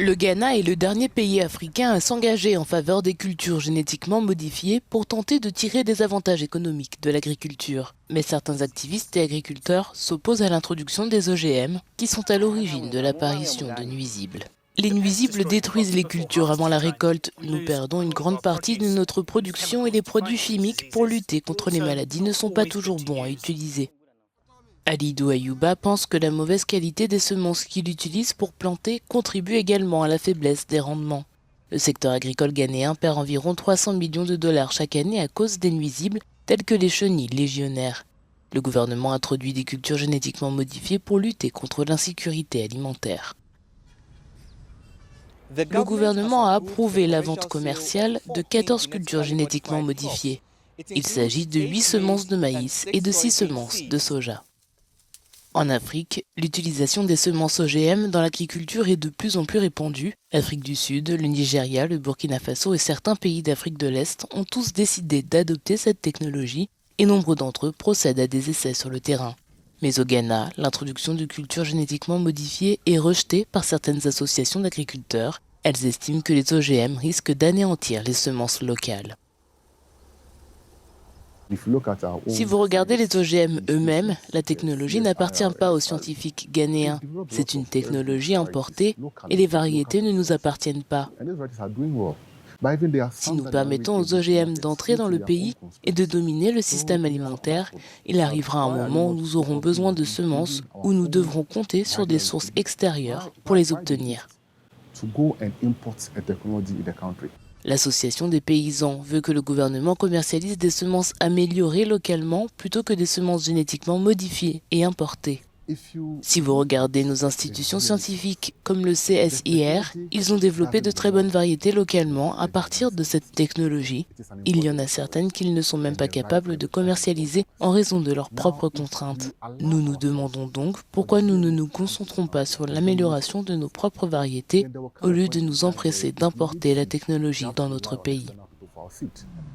Le Ghana est le dernier pays africain à s'engager en faveur des cultures génétiquement modifiées pour tenter de tirer des avantages économiques de l'agriculture. Mais certains activistes et agriculteurs s'opposent à l'introduction des OGM, qui sont à l'origine de l'apparition de nuisibles. Les nuisibles détruisent les cultures avant la récolte. Nous perdons une grande partie de notre production et les produits chimiques pour lutter contre les maladies ne sont pas toujours bons à utiliser. Alidou Ayouba pense que la mauvaise qualité des semences qu'il utilise pour planter contribue également à la faiblesse des rendements. Le secteur agricole ghanéen perd environ 300 millions de dollars chaque année à cause des nuisibles tels que les chenilles légionnaires. Le gouvernement introduit des cultures génétiquement modifiées pour lutter contre l'insécurité alimentaire. Le gouvernement a approuvé la vente commerciale de 14 cultures génétiquement modifiées. Il s'agit de 8 semences de maïs et de 6 semences de soja. En Afrique, l'utilisation des semences OGM dans l'agriculture est de plus en plus répandue. L'Afrique du Sud, le Nigeria, le Burkina Faso et certains pays d'Afrique de l'Est ont tous décidé d'adopter cette technologie et nombre d'entre eux procèdent à des essais sur le terrain. Mais au Ghana, l'introduction de cultures génétiquement modifiées est rejetée par certaines associations d'agriculteurs. Elles estiment que les OGM risquent d'anéantir les semences locales. Si vous regardez les OGM eux-mêmes, la technologie n'appartient pas aux scientifiques ghanéens. C'est une technologie importée et les variétés ne nous appartiennent pas. Si nous permettons aux OGM d'entrer dans le pays et de dominer le système alimentaire, il arrivera un moment où nous aurons besoin de semences où nous devrons compter sur des sources extérieures pour les obtenir. L'Association des paysans veut que le gouvernement commercialise des semences améliorées localement plutôt que des semences génétiquement modifiées et importées. Si vous regardez nos institutions scientifiques comme le CSIR, ils ont développé de très bonnes variétés localement à partir de cette technologie. Il y en a certaines qu'ils ne sont même pas capables de commercialiser en raison de leurs propres contraintes. Nous nous demandons donc pourquoi nous ne nous concentrons pas sur l'amélioration de nos propres variétés au lieu de nous empresser d'importer la technologie dans notre pays.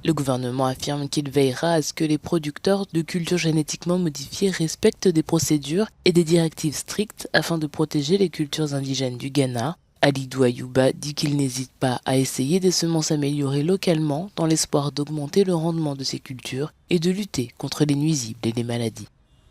Le gouvernement affirme qu'il veillera à ce que les producteurs de cultures génétiquement modifiées respectent des procédures et des directives strictes afin de protéger les cultures indigènes du Ghana. Alidou Ayouba dit qu'il n'hésite pas à essayer des semences améliorées localement dans l'espoir d'augmenter le rendement de ces cultures et de lutter contre les nuisibles et les maladies.